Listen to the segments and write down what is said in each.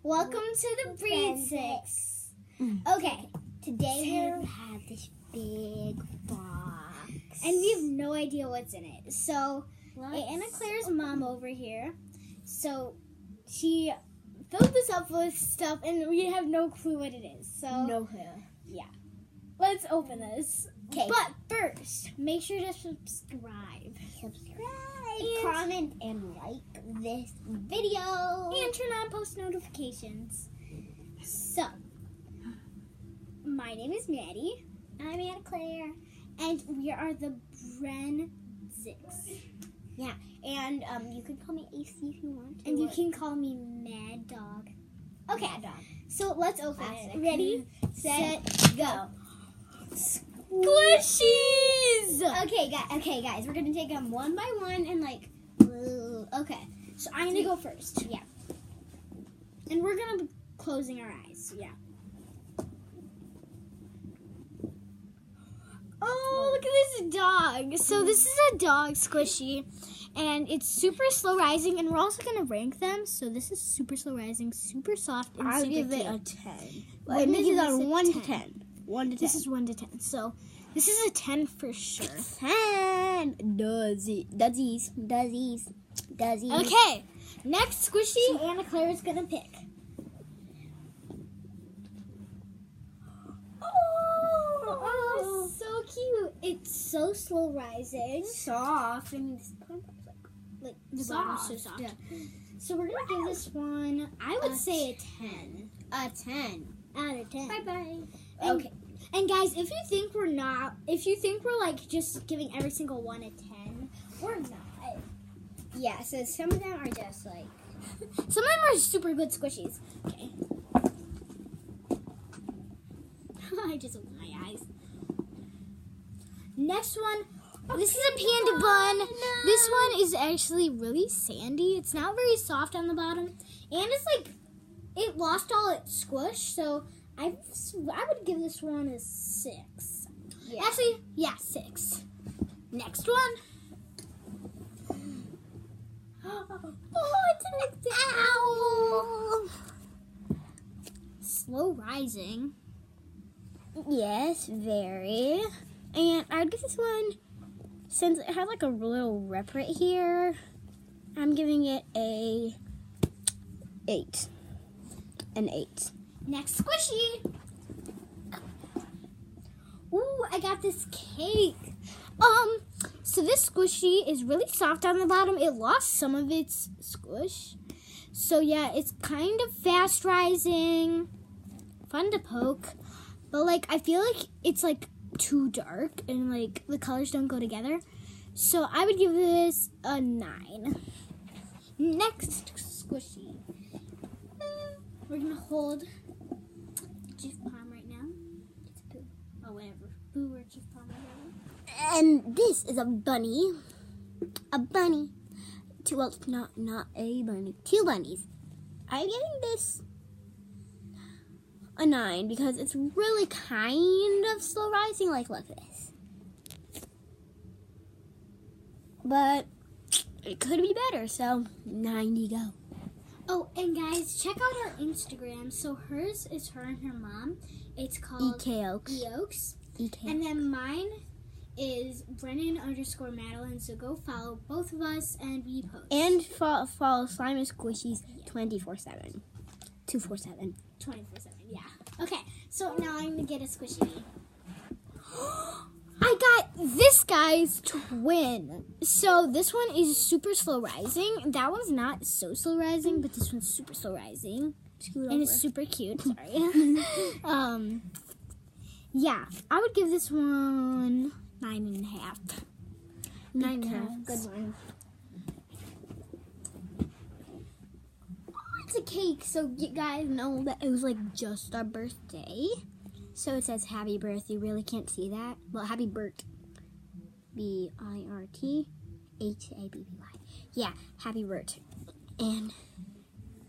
Welcome to the Breed 6. Okay, today we have this big box. And we have no idea what's in it. So, Anna Claire's mom over here. So, she filled this up with stuff and we have no clue what it is. So, no clue. Yeah. Let's open this. Okay. But first, make sure to subscribe. Comment and like this video. And turn on post notifications. So, my name is Maddie. I'm Anna Claire. And we are the Bren 6. Yeah, and you can call me AC if you want to. And you can call me Mad Dog. Okay, Mad Dog. So let's open Classic. it. Ready, Set, go. Squishies! Okay, guys, we're going to take them one by one and okay. So I'm going to go first. Yeah. And we're going to be closing our eyes. Yeah. Oh, look at this dog. So this is a dog squishy, and it's super slow rising, and we're also going to rank them. So this is super slow rising, super soft, and I'll super give it cute. a 10. And this is on 1 to 10. 10. 1 to 10. This is 1 to 10. So this is a 10 for sure. 10. Dozzies. Okay, next squishy Anna Claire is going to pick. Oh, so cute. It's so slow rising. Soft. I mean, Like the bottom's so soft. Yeah. So we're going to give this one, I would say a 10. A 10. Out of 10. Bye-bye. Okay. And guys, if you think we're like just giving every single one a 10, we're not. Yeah, so some of them are just like... Some of them are super good squishies. Okay. I just opened my eyes. Next one. This is a panda bun. No. This one is actually really sandy. It's not very soft on the bottom. And it's like, it lost all its squish. So I would give this one a 6. Yeah. Actually, yeah, 6. Next one. Oh, it's an owl. Slow rising. Yes, very. And I would give this one, since it has like a little rep right here, I'm giving it a 8. An 8. Next squishy. Ooh, I got this cake. So this squishy is really soft on the bottom. It lost some of its squish. So yeah, it's kind of fast rising. Fun to poke. But like, I feel like it's like too dark and like the colors don't go together. So I would give this a 9. Next squishy. We're gonna hold Jif Palm right now. It's Boo. Oh, whatever. Boo or Jif Palm, whatever. And this is a bunny. A bunny. Well, not a bunny. 2 bunnies. I'm giving this a 9 because it's really kind of slow rising. Like, look at this. But it could be better, so 9 you go. Oh, and guys, check out our Instagram. So hers is her and her mom. It's called EKOaks. Eokes. EK. And then mine is Brennan_Madeline. So go follow both of us and we post. And follow Slime and Squishies 24/7. 247. 24/7, yeah. Okay, so now I'm going to get a squishy. I got this guy's twin. So this one is super slow rising. That one's not so slow rising, but this one's super slow rising. And it's super cute. Sorry. Yeah, I would give this one 9.5. 9.5. Good one. It's a cake, so you guys know that it was like just our birthday. So it says happy birth. You really can't see that. Well, happy Bert. BIRT HABBY. Yeah, happy Bert. And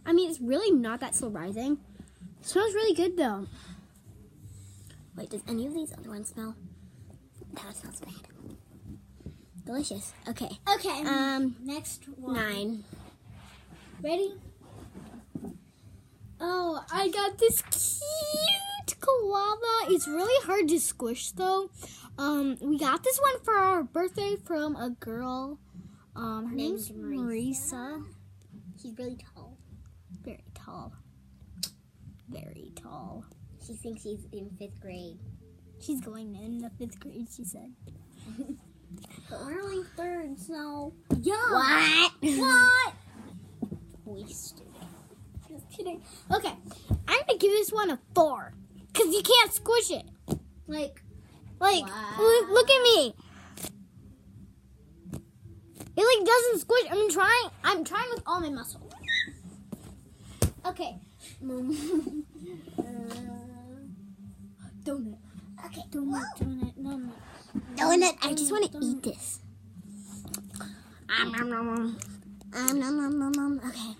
I mean, it's really not that slow rising. It smells really good though. Wait, does any of these other ones smell? That smells bad. Delicious. Okay. Okay. Next one. 9. Ready? Oh, I got this cute koala. It's really hard to squish though. We got this one for our birthday from a girl. Her name's Marisa. She's really tall. Very tall. Very tall. She thinks she's in 5th grade. She's going in the 5th grade, she said. But we're only 3rd, so... Yeah. What? Wasted. Just kidding. Okay, I'm gonna give this one a 4. Because you can't squish it. Like, Wow. Look at me. It like doesn't squish. I'm trying with all my muscle. Okay. Donut. okay. Donut. Donut. I just want to eat this. Okay.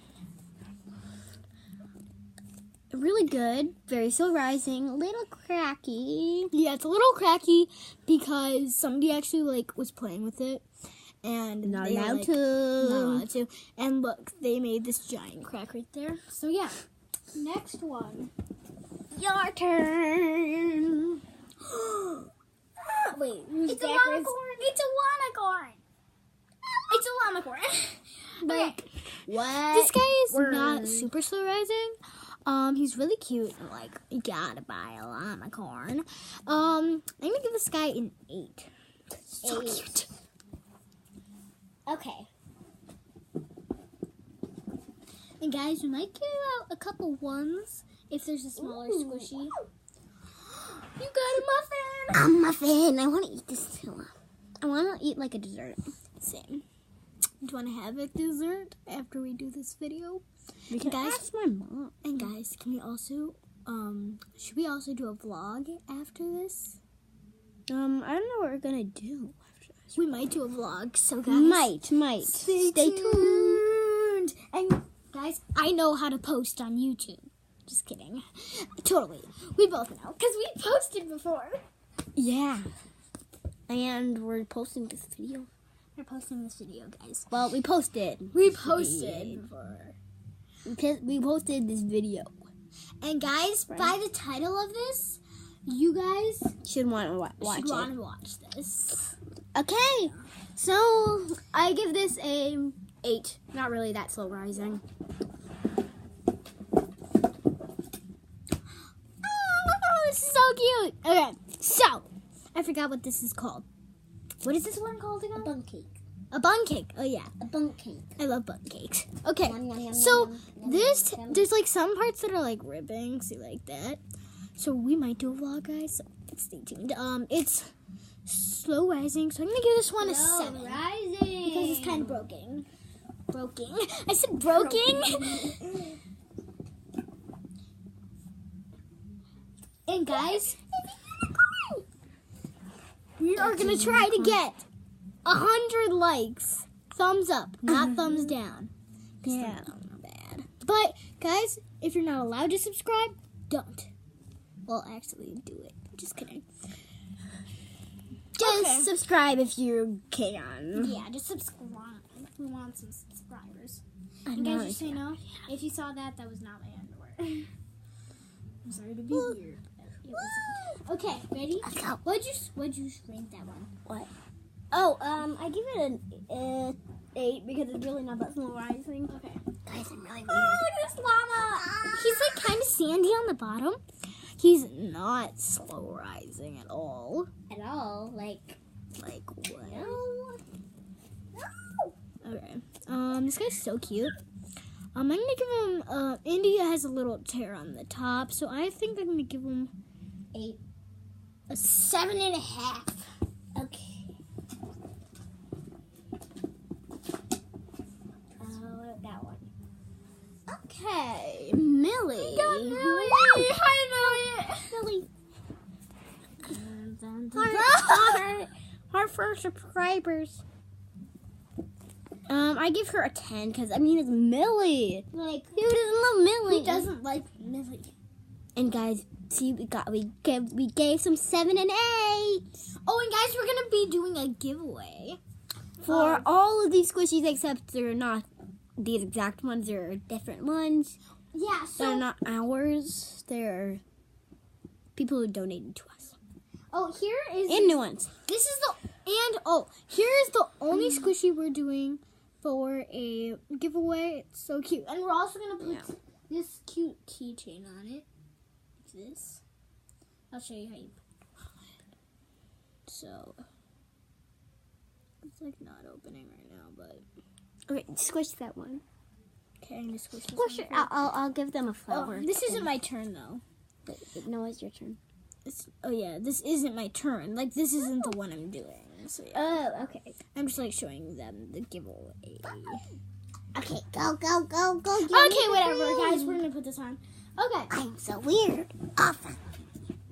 Really good. Very slow rising. A little cracky. Yeah, it's a little cracky because somebody actually like was playing with it and Not they, allowed like, to. Not allowed to. And look, they made this giant crack right there. So yeah. Next one. Your turn. Wait, It's a unicorn. It's a unicorn. It's a unicorn. Like What? this guy is word? not super slow rising. He's really cute. And, like, you gotta buy a unicorn. I'm gonna give this guy an 8. So 8. cute. Okay. And guys, we might give out a couple 1s if there's a smaller squishy. You got a muffin. A muffin. I want to eat this too. I want to eat like a dessert. Same. Do you want to have a dessert after we do this video? We can Guys- ask my mom. And guys, can we also should we also do a vlog after this? I don't know what we're gonna do after this. We might do a vlog, so guys Might. stay tuned. tuned. And guys, I know how to post on YouTube. Just kidding. Totally. We both know because we posted before. Yeah. And we're posting this video. We're posting this video, guys. Well, we posted. We posted before. We posted this video. And guys, by the title of this, you guys Should want to watch should it. want to watch this. Okay. So I give this a 8. Not really that slow rising. Oh, this is so cute. Okay, so I forgot what this is called. What is this one called again? A bun cake. A bun cake. Oh yeah, A bun cake. I love bun cakes. Okay, Yum, yum, yum, so yum, yum, this yum. there's like some parts that are like ribbing, see like that. So we might do a vlog, guys. So stay tuned. It's slow rising, so I'm gonna give this one a 7 rising. because it's kind of broken. Broken. I said broken. And guys, we are gonna try to get 100 likes. Thumbs up, not thumbs down. Yeah. Not bad. But guys, if you're not allowed to subscribe, don't. Well, actually, do it. Just kidding. Just subscribe if you can. Yeah, just subscribe. We want some subscribers. I And know. guys, just so you know, if you saw that, that was not my underwear. I'm sorry to be weird. It wasn't. Okay, ready? Let's go. What'd you rank that one? What? Oh, I give it an 8 because it's really not that slow rising. Okay. Guys, I'm really weird. Oh, look at this llama. He's like kind of sandy on the bottom. He's not slow rising at all. At all, like what? no. Okay. This guy's so cute. I'm gonna give him. India has a little tear on the top, so I think I'm gonna give him 8. a 7.5. Okay. That one. Okay, Millie. Hi, Millie. Our first subscribers. I give her a 10 because I mean it's Millie. Like, Who doesn't love Millie? who doesn't like Millie? And guys, see, we gave some 7 and 8 Oh, and guys, we're gonna be doing a giveaway. for all of these squishies, except they're not these exact ones. They're different ones. Yeah, so They're not ours. They're people who donated to us. here is And new ones. Here's the only squishy we're doing for a giveaway. It's so cute. And we're also gonna put this cute keychain on it. Like this. I'll show you how you put it on. So it's like not opening right now, but Okay, squish that one. okay, I'm gonna squish this Squish it. one. I'll give them a flower. This isn't my turn though. No, it's your turn. This isn't my turn. Like this isn't the one I'm doing. So yeah. Oh, okay. I'm just like showing them the giveaway. Okay, go. Okay, whatever, guys. We're gonna put this on. Okay. I'm so weird. Awesome.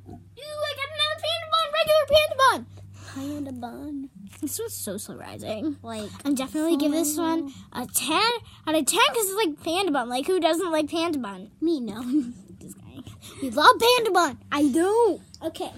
Ooh, I got another panda bun. Regular panda bun. Panda bun. This one's so slow rising. Like, I'm definitely give this one a 10 out of 10 because it's like panda bun. Like, who doesn't like panda bun? me, no. This guy. We love panda bun. I don't. Okay.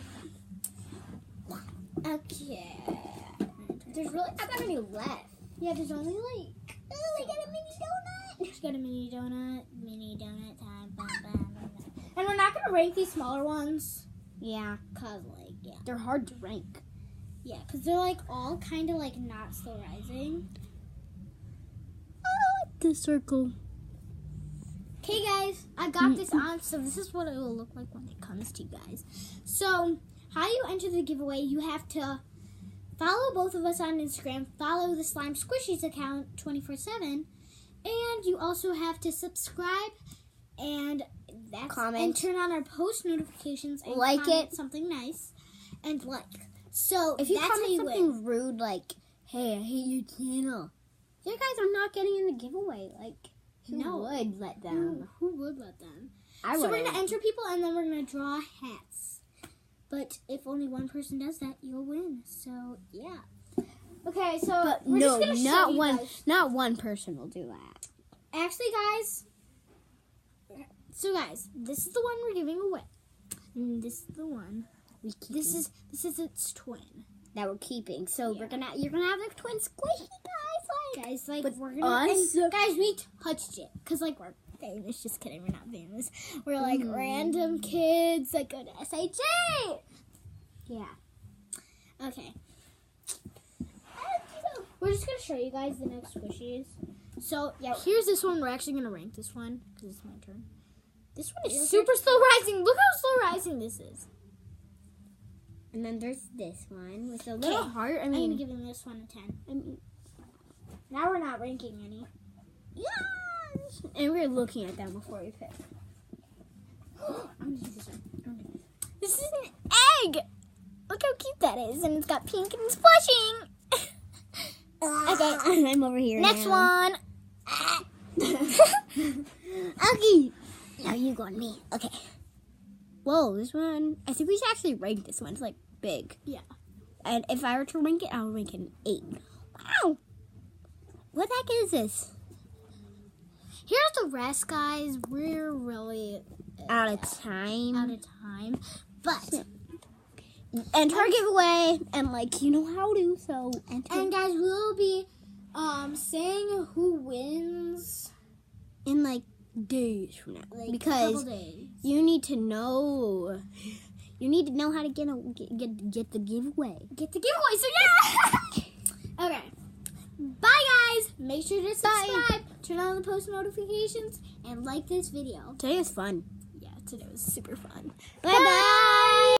There's really not that many left. Yeah, there's only like. Oh, I got a mini donut. Just got a mini donut. Mini donut time. Bum, bum, bum, bum. And we're not gonna rank these smaller ones. Yeah, Cause like, yeah. they're hard to rank. Yeah, because they're like all kind of like not slow rising. Oh, the circle. Okay, guys, I got this on, so this is what it will look like when it comes to you guys. So, how you enter the giveaway, you have to follow both of us on Instagram, follow the Slime Squishies account 24/7, and you also have to subscribe and Comment. and turn on our post notifications and Like comment it. something nice and like. So If you that's how comment you something win. rude, like, "Hey, I hate your channel," you guys are not getting in the giveaway. Like, who No. would let them? Who would let them? I So would. we're gonna enter people and then we're gonna draw hats. But if only one person does that, you'll win. So yeah. Okay, so But we're no, just gonna show not you one. guys. Not one person will do that. Actually, guys. So guys, this is the one we're giving away. And this is the one. This is its twin. That we're keeping. So Yeah. you're gonna have a twin squishy, guys. Guys, like But we're gonna us? and guys, we touched it because like we're famous. Just kidding, we're not famous. We're like random kids that go to SHA. Yeah. Okay. We're just gonna show you guys the next squishies. So yeah, here's this one. We're actually gonna rank this one because it's my turn. This one is super slow rising. Look how slow rising this is. And then there's this one with a little Okay. heart. I I'm mean, gonna give him this one a 10. Now we're not ranking any. yes! And we're looking at them before we pick. I'm gonna use this one. This is an egg. Look how cute that is, and it's got pink and it's blushing. Okay, I'm over here. next now. one. Okay. Now you go on me. Okay. Whoa, this one. I think we should actually rank this one. It's like big. Yeah. And if I were to rank it, I'll rank it an 8. Wow. What the heck is this? Here's the rest, guys. We're really Out of time. out of time, but Enter our giveaway and like you know how to. So enter. and guys, we'll be saying who wins in like days from now like a because couple days. you need to know. You need to know how to get the giveaway. Get the giveaway. So yeah. Okay. Bye, guys. Make sure to subscribe, turn on the post notifications, and like this video. Today was fun. Yeah, today was super fun. Bye.